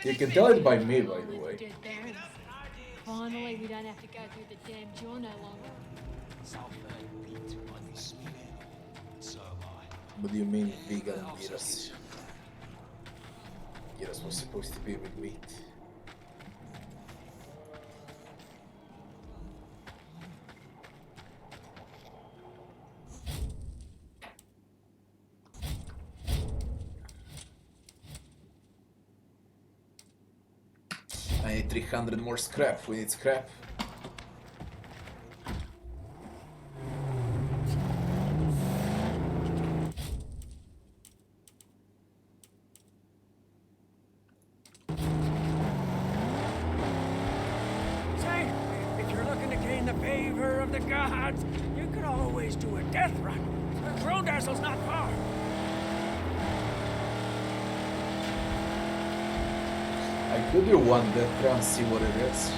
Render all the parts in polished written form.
You can tell it by me, by the way. Finally, we don't have to go through the damn jaw no longer. What do you mean vegan gyros? Gyros was supposed to be with meat. I need 300 more scrap. We need scrap. Say, if you're looking to gain the favor of the gods, you could always do a death run. Crodazzle's not far. I could do one death run, see what it is.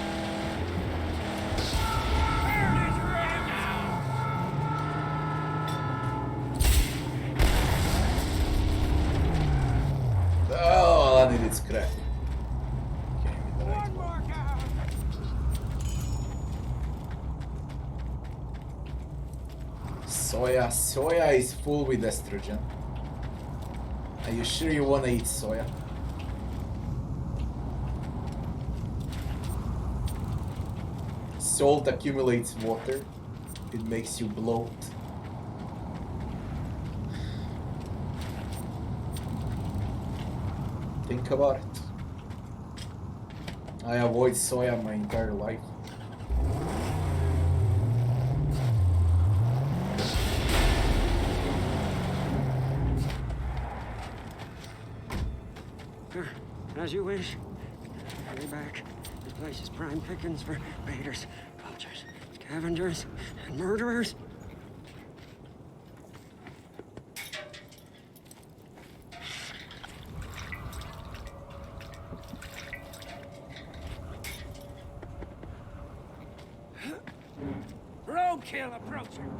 Oh, I needed scrap. One more guy. Soya is full with estrogen. Are you sure you want to eat soya? Salt accumulates water. It makes you bloat. Think about it. I avoid soya my entire life. As you wish. Hurry back. This place is prime pickings for raiders, vultures, scavengers, and murderers. Roadkill approaching.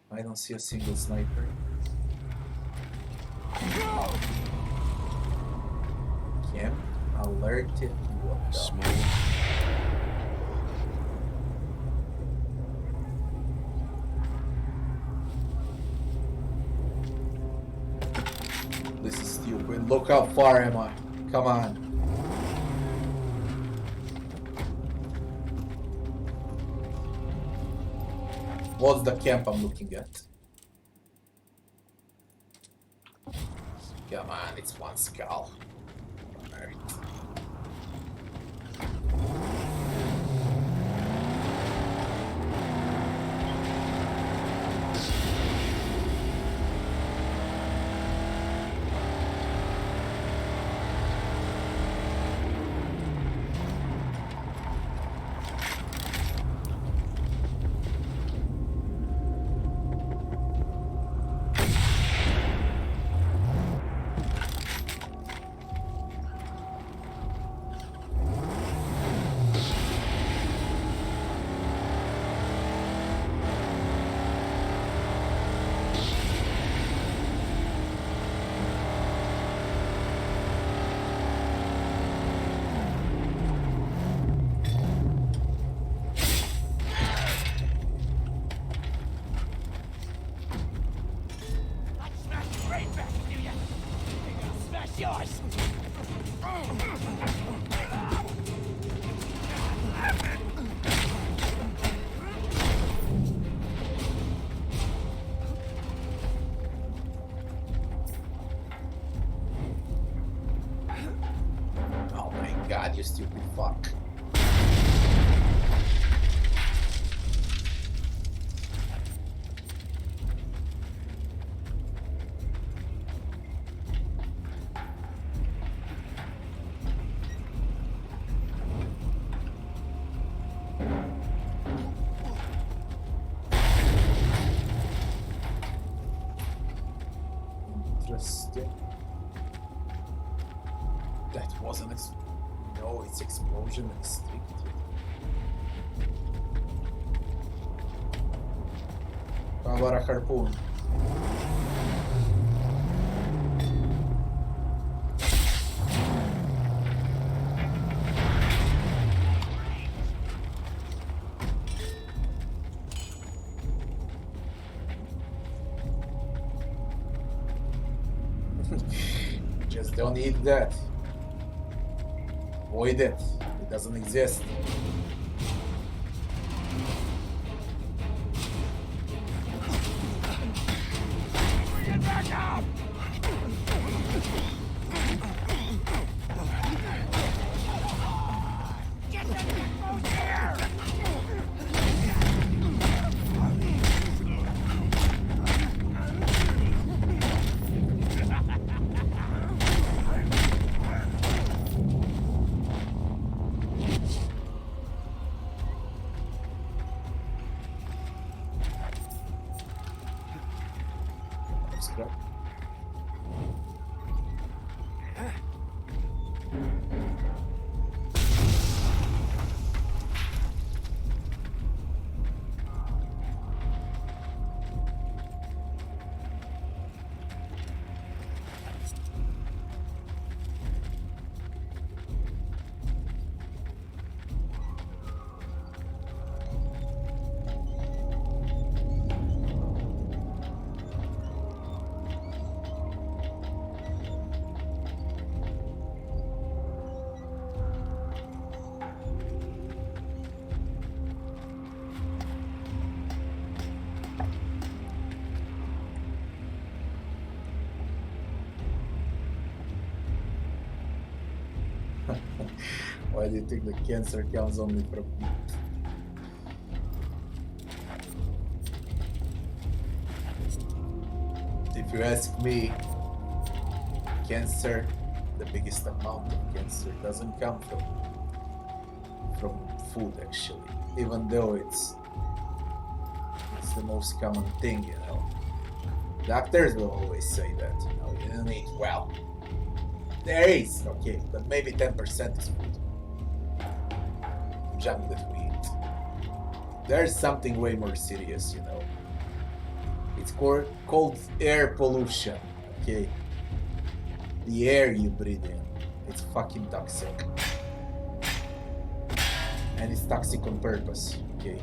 I don't see a single sniper. Camp alerted. What the? Small. This is stupid. Look how far am I? Come on. What's the camp I'm looking at? Come on, it's one skull. Alright. God, you stupid fuck. Interesting. That wasn't no, it's explosion restricted. How about a harpoon? Just don't eat that. Avoid it. It doesn't exist. Get back up! Get the Nickos here! Scrap. Why do you think the cancer comes only from meat? If you ask me, cancer, the biggest amount of cancer doesn't come from food actually, even though it's the most common thing, you know. Doctors will always say that, you know, you don't eat well. There is, okay, but maybe 10% is food. Junk that we eat. There's something way more serious, you know. It's called air pollution, okay? The air you breathe in, it's fucking toxic. And it's toxic on purpose, okay?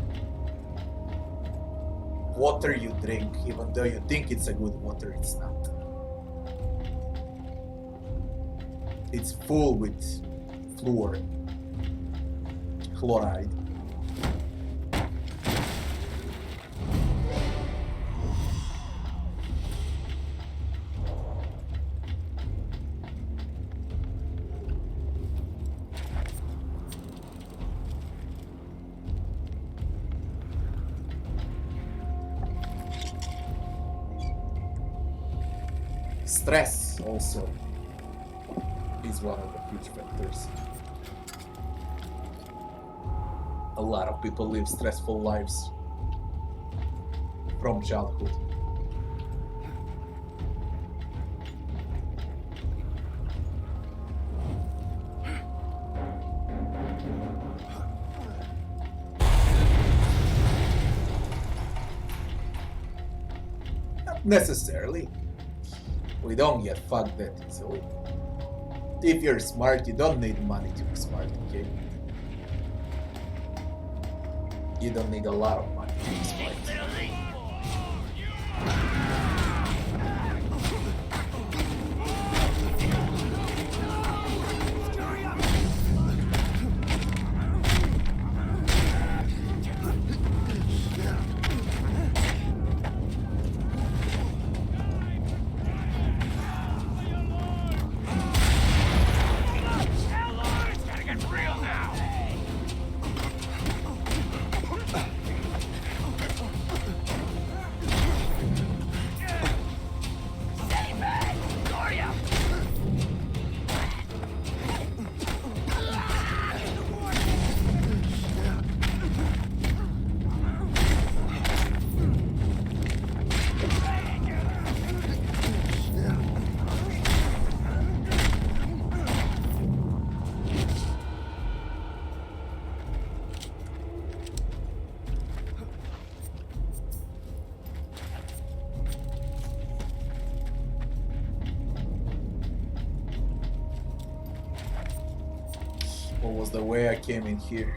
Water you drink, even though you think it's a good water, it's not. It's full with chloride. Stress also is one of the huge factors. A lot of people live stressful lives from childhood. Not necessarily. We don't get fucked that easily. If you're smart, you don't need money to be smart, okay? You don't need a lot of money to be smart. What was the way I came in here?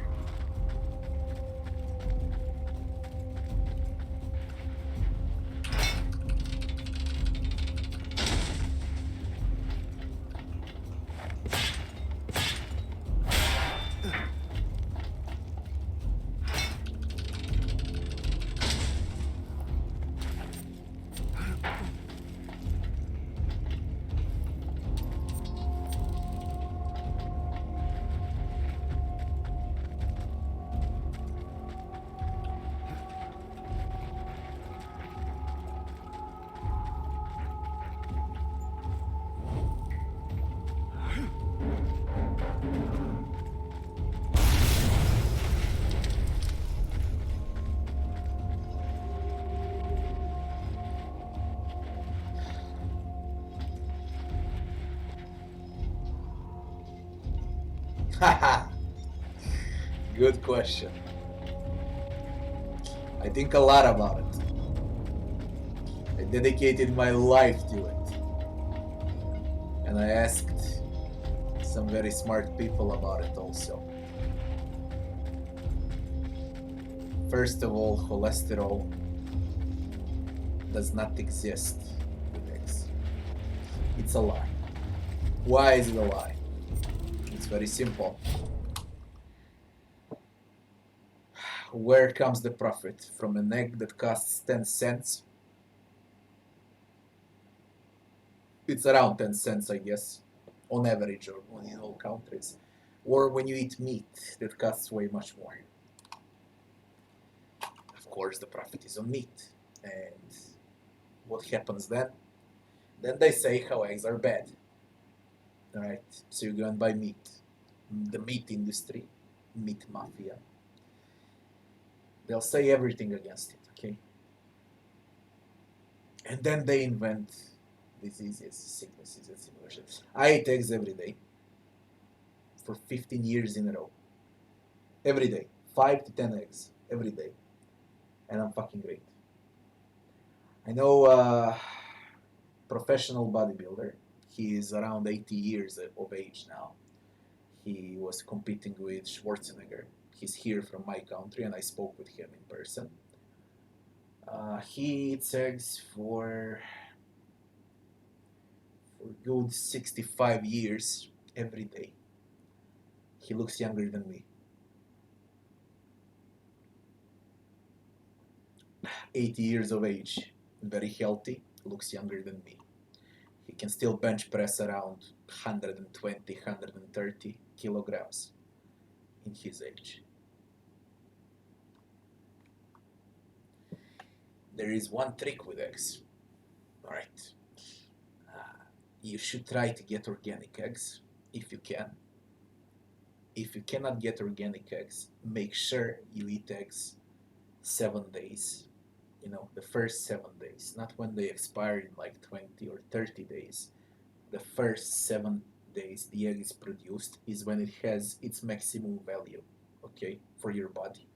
Haha. Good question. I think a lot about it. I dedicated my life to it. And I asked some very smart people about it also. First of all, cholesterol does not exist with eggs. It's a lie. Why is it a lie? It's very simple. Where comes the profit? From an egg that costs 10 cents? It's around 10 cents, I guess, on average, or in all countries. Or when you eat meat, that costs way much more. Of course, the profit is on meat. And what happens then? Then they say how eggs are bad. Alright, so you go and buy meat. The meat industry, meat mafia, they'll say everything against it, okay? And then they invent diseases, sicknesses, and similar shit. I eat eggs every day for 15 years in a row. Every day. 5 to 10 eggs every day. And I'm fucking great. I know a professional bodybuilder. He is around 80 years of age now. He was competing with Schwarzenegger. He's here from my country, and I spoke with him in person. He eats eggs for good 65 years every day. He looks younger than me. 80 years of age, very healthy, looks younger than me. He can still bench press around 120, 130 kilograms in his age. There is one trick with eggs. Alright. You should try to get organic eggs if you can. If you cannot get organic eggs, make sure you eat eggs 7 days. You know, the first 7 days, not when they expire in like 20 or 30 days. The first 7 days the egg is produced is when it has its maximum value, okay, for your body.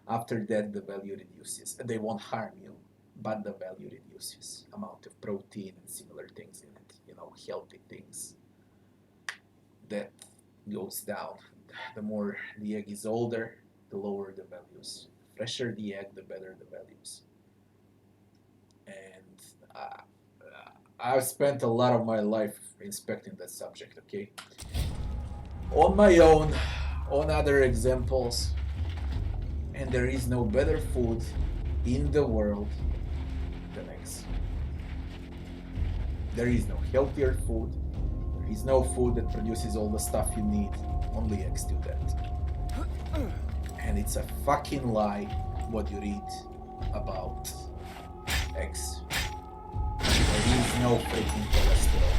After that, the value reduces. They won't harm you, but the value reduces. Amount of protein and similar things in it, you know, healthy things. That goes down. The more the egg is older, the lower the values. The fresher the egg, the better the values. And I've spent a lot of my life inspecting that subject, okay? On my own, on other examples, and there is no better food in the world than eggs. There is no healthier food. There is no food that produces all the stuff you need. Only eggs do that. And it's a fucking lie what you read about eggs. There is no freaking cholesterol.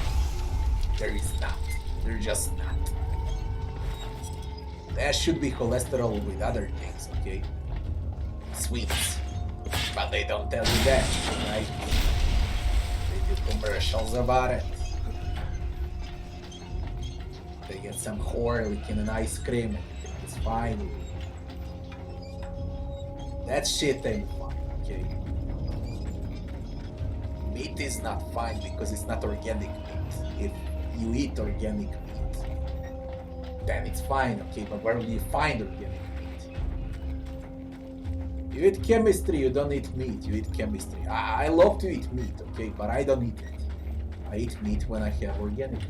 There is not. There's just not. There should be cholesterol with other things, okay? Sweets. But they don't tell you that, right? They do commercials about it. They get some whore licking an ice cream and you think it's fine. That shit ain't fine, okay? Meat is not fine because it's not organic meat. If you eat organic meat, then it's fine, okay, but where will you find organic meat? You eat chemistry, you don't eat meat, you eat chemistry. I love to eat meat, okay, but I don't eat it. I eat meat when I have organic meat.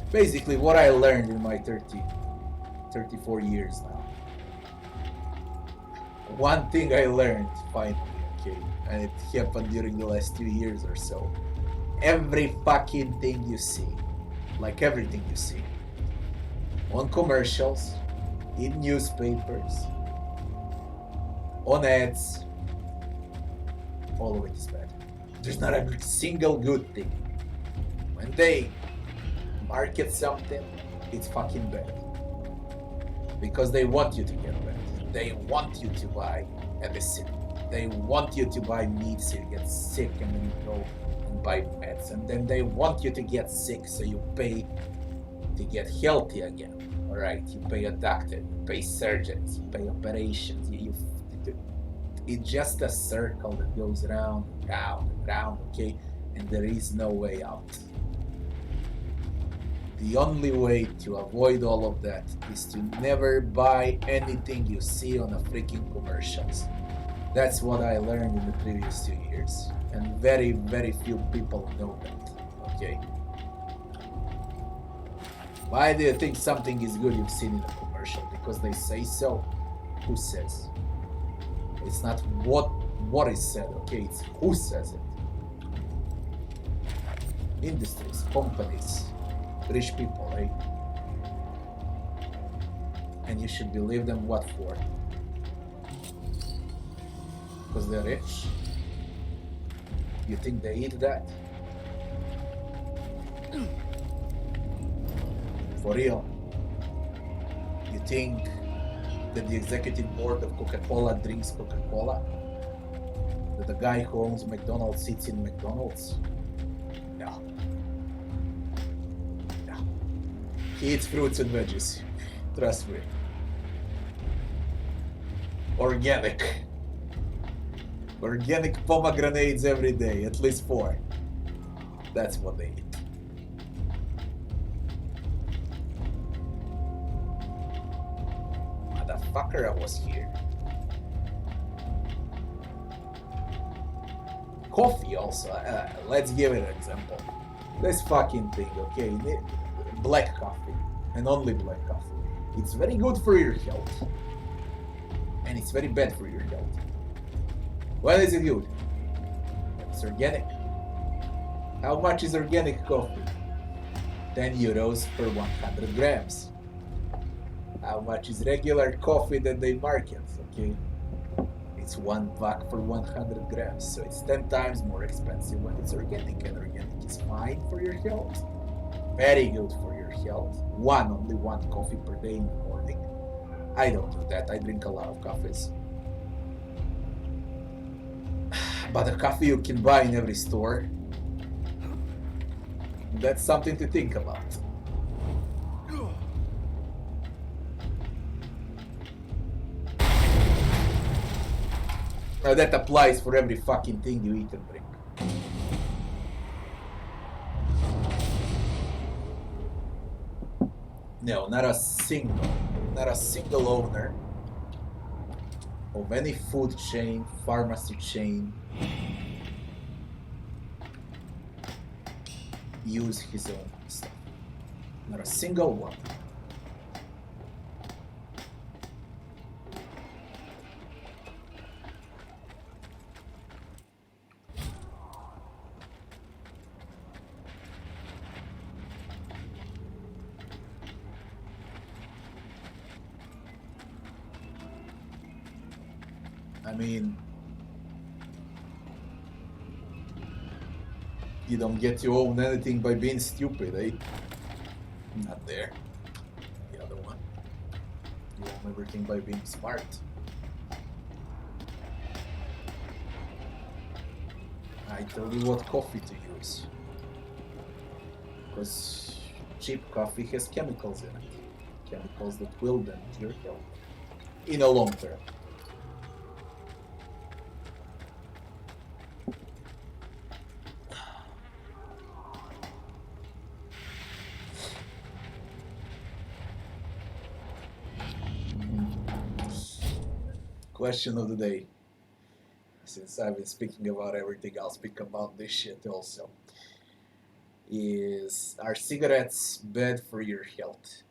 Basically, what I learned in my 34 years now. One thing I learned, finally, okay, and it happened during the last 2 years or so. Every fucking thing you see, like everything you see, on commercials, in newspapers, on ads, all of it is bad. There's not a single good thing. When they market something, it's fucking bad. Because they want you to get bad. They want you to buy medicine. They want you to buy meat so you get sick and then you go and buy meds. And then they want you to get sick so you pay to get healthy again. Alright, you pay a doctor, you pay surgeons, you pay operations, it's just a circle that goes round and round and round, okay? And there is no way out. The only way to avoid all of that is to never buy anything you see on the freaking commercials. That's what I learned in the previous 2 years. And very, very few people know that, okay? Why do you think something is good you've seen in a commercial? Because they say so? Who says? It's not what is said, okay? It's who says it. Industries, companies, rich people, right? And you should believe them what for? Because they're rich? You think they eat that? For real? You think that the executive board of Coca-Cola drinks Coca-Cola? That the guy who owns McDonald's sits in McDonald's? No. He eats fruits and veggies. Trust me. Organic. Organic pomegranates every day, at least 4. That's what they eat. Motherfucker, I was here. Coffee also. Let's give it an example. This fucking thing, okay? Black coffee, and only black coffee. It's very good for your health, and it's very bad for your health. When is it good? It's organic. How much is organic coffee? 10 euros per 100 grams. How much is regular coffee that they market? Okay, it's $1 for 100 grams, so it's 10 times more expensive when it's organic, and organic is fine for your health. Very good for your health. Only one coffee per day in the morning. I don't do that. I drink a lot of coffees. But the coffee you can buy in every store, that's something to think about. Now that applies for every fucking thing you eat and drink. No, not a single owner of any food chain, pharmacy chain use his own stuff. Not a single one. I mean, you don't get to own anything by being stupid, eh? Not there. The other one. You own everything by being smart. I tell you what coffee to use. Because cheap coffee has chemicals in it. chemicals that will damage your health in a long term. Question of the day. Since I've been speaking about everything, I'll speak about this shit also. Are cigarettes bad for your health?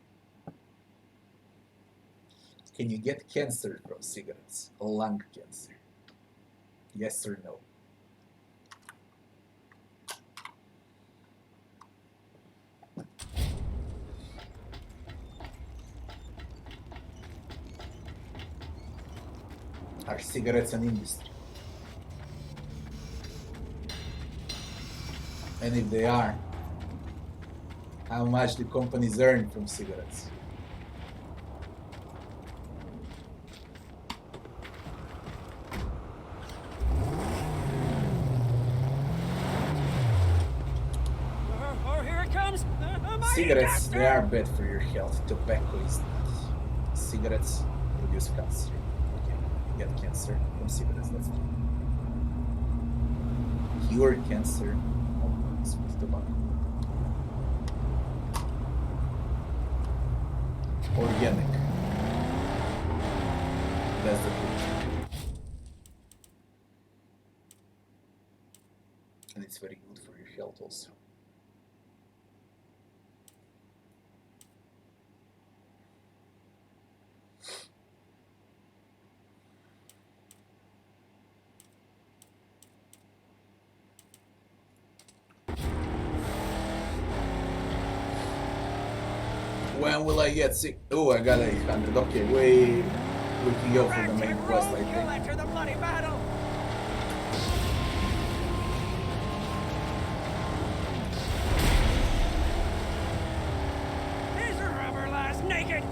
Can you get cancer from cigarettes? Lung cancer? Yes or no? Are cigarettes an industry? And if they are, how much do companies earn from cigarettes? Oh, here it comes! Cigarettes, they are bad for your health. Tobacco is not. Cigarettes produce cancer. Okay, you get cancer from cigarettes, that's true. Cure cancer, no, it's with tobacco. Organic. That's the truth. And it's very good for your health also. When will I get sick? Oh, I got 800. Okay, we can go for the main quest, I You'll think. enter the bloody battle! His rubber lies naked!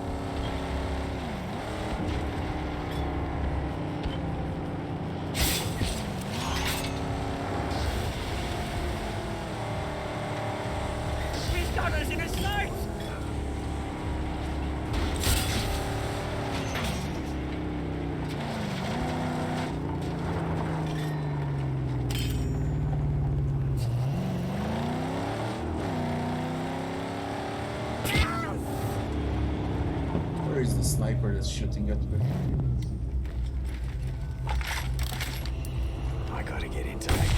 He's got us in his sights! Where is the sniper that's shooting at me? I gotta get into it.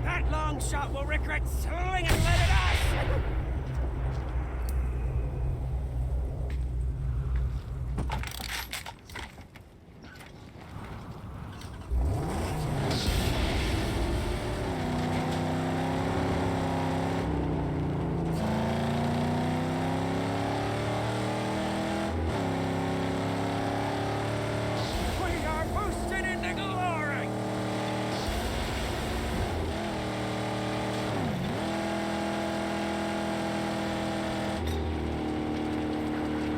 That long shot will regret swing and let it out! We are boosted into glory!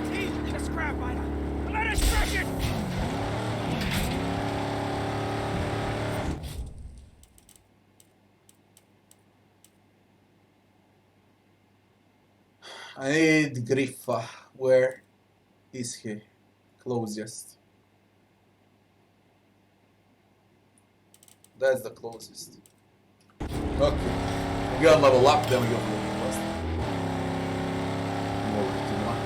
Teeth the scrap item! Let us crush it! I need Griffa. Where is he? Closest. That's the closest. Okay. We gotta level up, then we go for the main quest. Go over to one.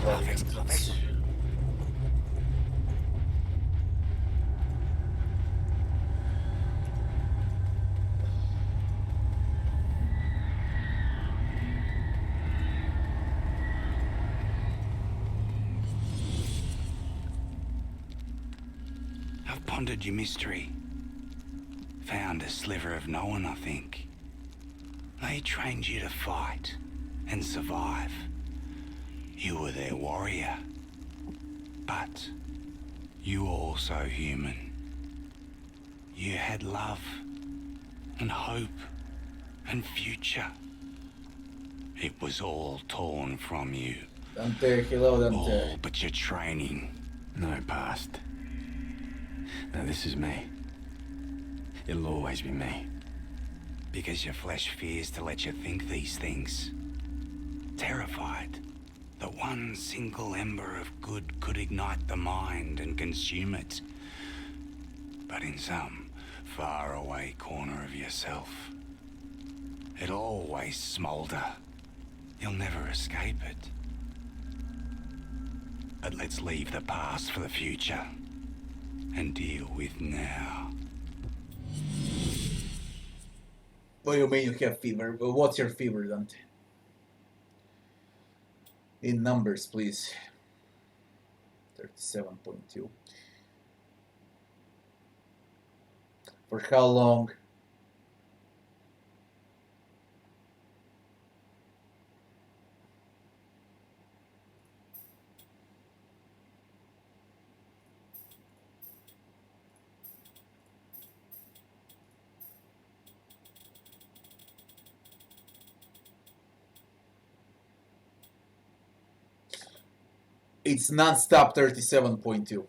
oriented. I've pondered your mystery. Found a sliver of knowing, I think. They trained you to fight and survive. You were their warrior. But you were also human. You had love and hope and future. It was all torn from you. Dante, hello Dante. All but your training. No past. Now this is me. It'll always be me. Because your flesh fears to let you think these things. Terrified that one single ember of good could ignite the mind and consume it. But in some faraway corner of yourself, it'll always smolder. You'll never escape it. But let's leave the past for the future and deal with now. What do you mean you have fever? Well, what's your fever, Dante? In numbers, please. 37.2. For how long? It's non-stop 37.2.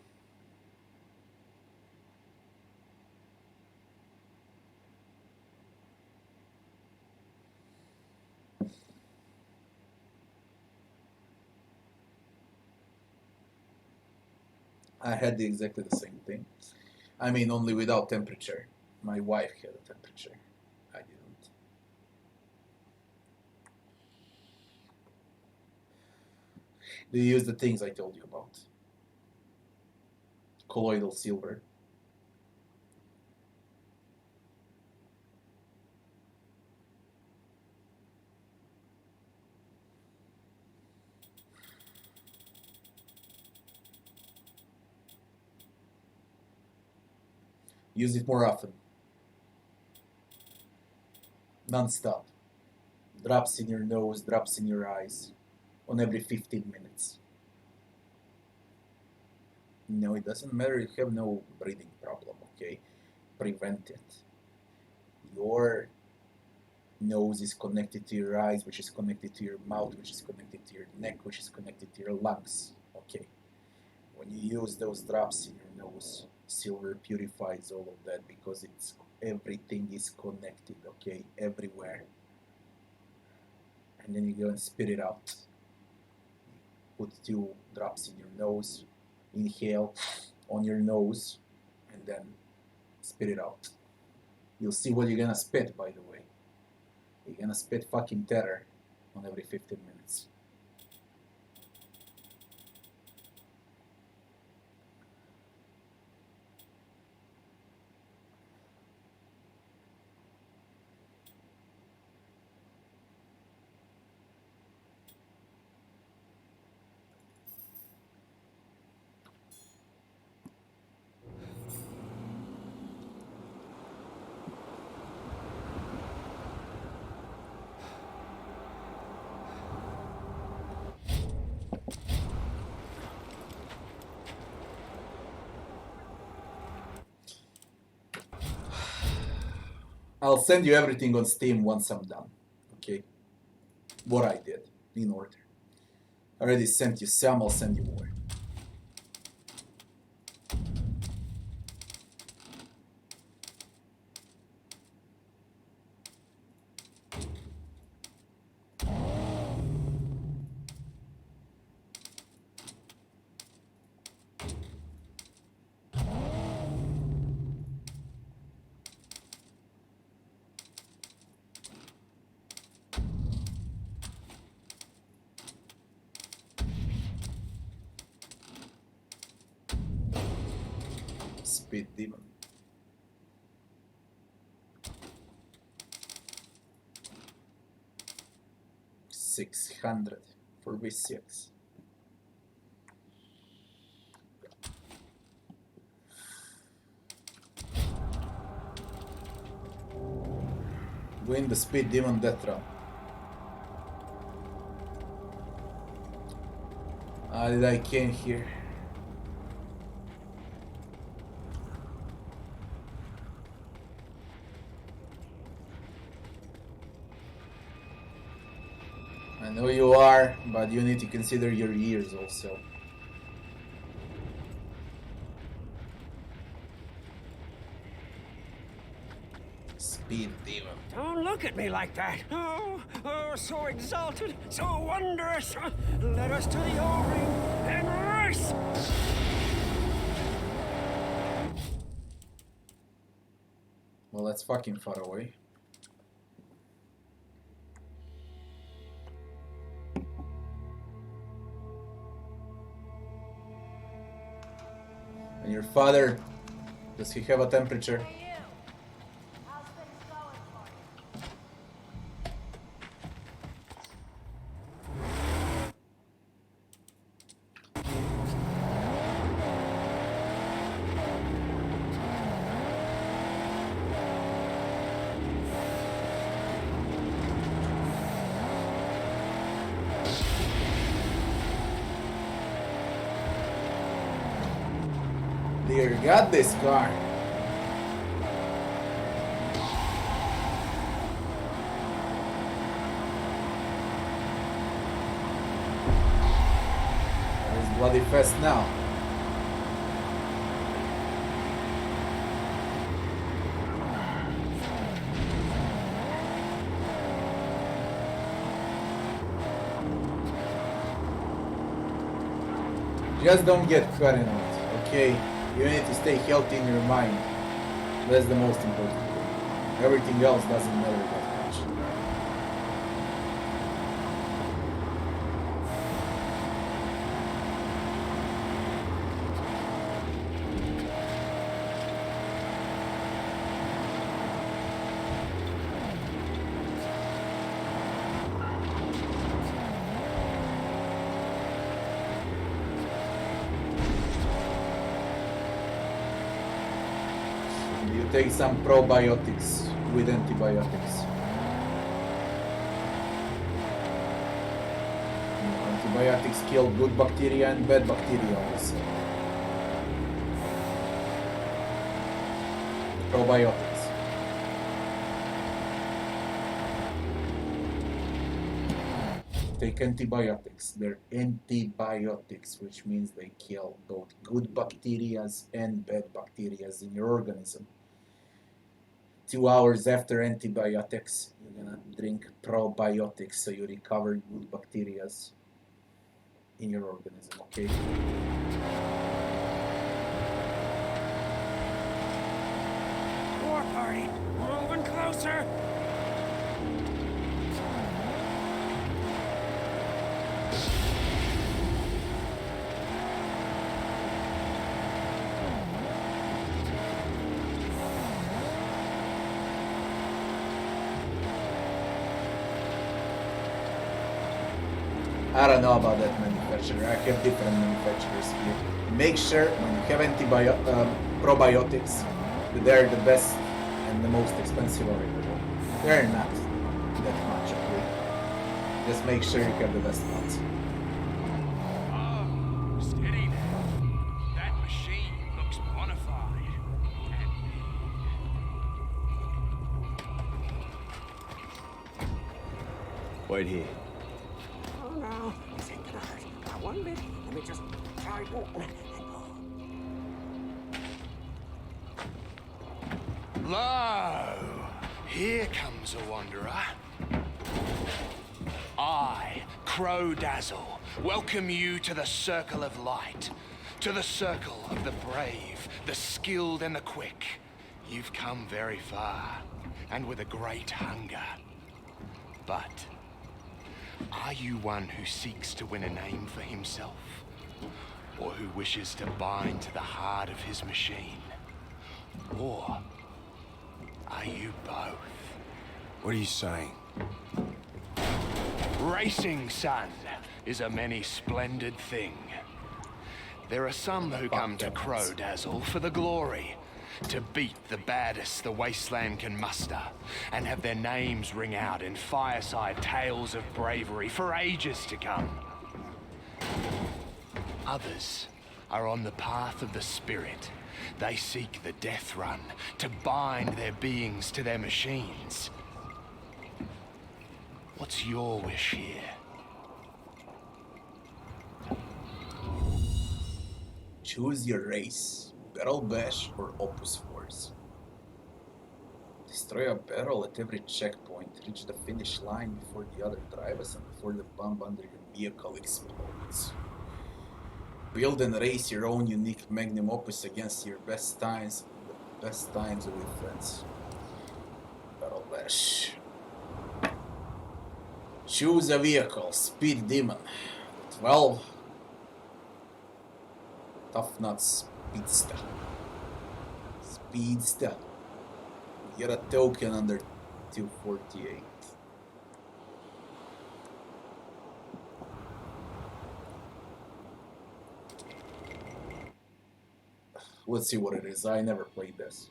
I had exactly the same thing. I mean, only without temperature. My wife had a temperature. I didn't. Do you use the things I told you about? Colloidal silver. Use it more often. Non-stop. Drops in your nose, drops in your eyes. On every 15 minutes. No, it doesn't matter. You have no breathing problem, okay? Prevent it. Your nose is connected to your eyes, which is connected to your mouth, which is connected to your neck, which is connected to your lungs, okay? When you use those drops in your nose, silver purifies all of that because it's everything is connected, okay? Everywhere. And then you go and spit it out. Put 2 drops in your nose, inhale on your nose, and then spit it out. You'll see what you're gonna spit, by the way. You're gonna spit fucking terror on every 15 minutes. I'll send you everything on Steam once I'm done, okay? What I did, in order. I already sent you some, I'll send you more. speed demon. $600 for V6. Win the speed demon death run. How did I came here? I know you are, but you need to consider your years also. Speed demon. Don't look at me like that. Oh, so exalted, so wondrous. Let us to the O-ring and race. Well, that's fucking far away. And your father, does he have a temperature? Dear God, this car. It's bloody fast now. Just don't get paranoid, okay? You need to stay healthy in your mind. That's the most important thing. Everything else doesn't matter that much. You take some probiotics with antibiotics. Antibiotics kill good bacteria and bad bacteria also. Probiotics. Take antibiotics. They're antibiotics, which means they kill both good bacteria and bad bacteria in your organism. 2 hours after antibiotics, you're gonna drink probiotics so you recover good bacteria in your organism, okay? War party, moving closer. I don't know about that manufacturer. I have different manufacturers here. Make sure when you have probiotics, they're the best and the most expensive available. They're not that much, okay? Just make sure you have the best ones. Oh, steady now. That machine looks bona fide. Wait here. Oh no, this ain't gonna hurt. Not one bit. Let me just try it. Lo! Here comes a wanderer. I, Crow Dazzle, welcome you to the Circle of Light. To the circle of the brave, the skilled and the quick. You've come very far, and with a great hunger. But are you one who seeks to win a name for himself? Or who wishes to bind to the heart of his machine? Or are you both? What are you saying? Racing, son, is a many splendid thing. There are some who come to Crow-Dazzle for the glory, to beat the baddest the Wasteland can muster, and have their names ring out in fireside tales of bravery for ages to come. Others are on the path of the spirit. They seek the death run to bind their beings to their machines. What's your wish here? Choose your race, Battle Bash or Opus Force. Destroy a barrel at every checkpoint, reach the finish line before the other drivers and before the bomb under your vehicle explodes. Build and race your own unique magnum opus against your best times, the best times with friends. Battle Bash. Choose a vehicle, Speed Demon. 12. Tough Nuts Speedster. Speedster. Get a token under 248. Let's see what it is. I never played this.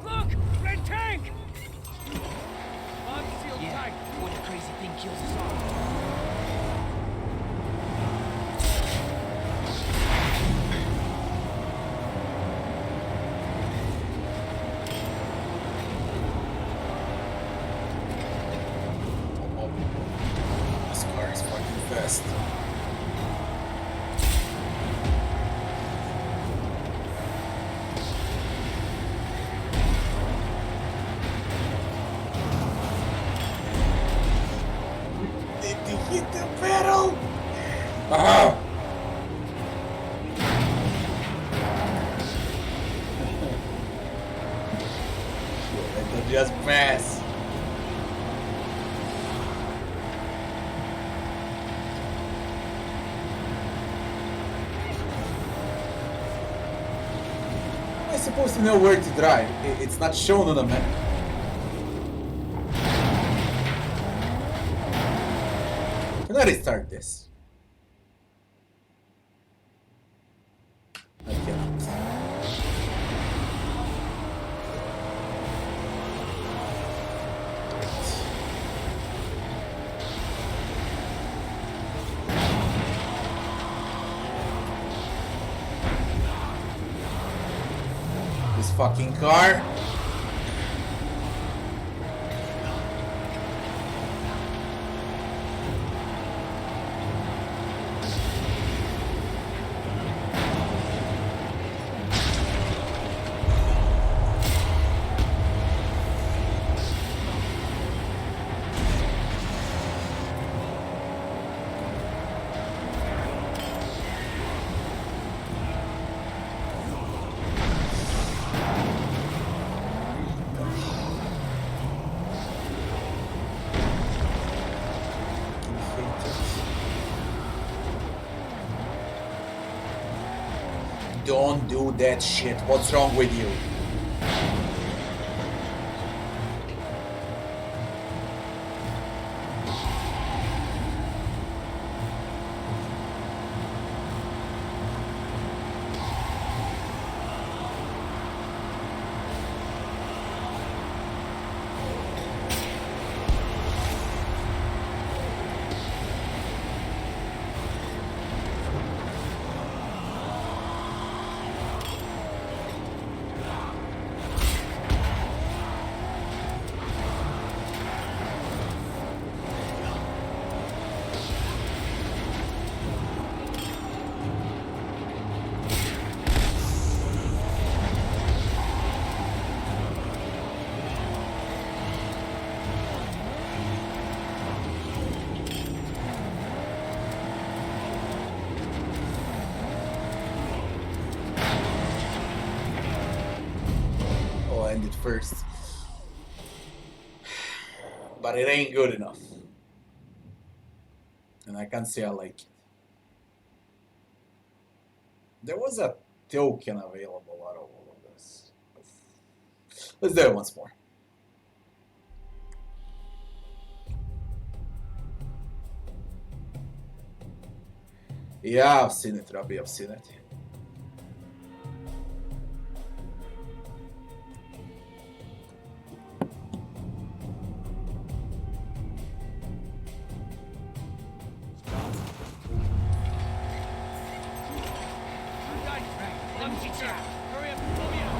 Look! Red tank! I'm sealed Yeah, tight. before the crazy thing kills us all. This car is fucking fast. Did he hit the pedal? Ah! Let them just pass. Am I supposed to know where to drive? It's not shown on the map. Can I restart this? I cannot. This fucking car. Don't do that shit. What's wrong with you? End it first, but it ain't good enough. And I can't say I like it. There was a token available out of all of this. Let's do it once more. Yeah, I've seen it, Robbie, I've seen it. Hurry up,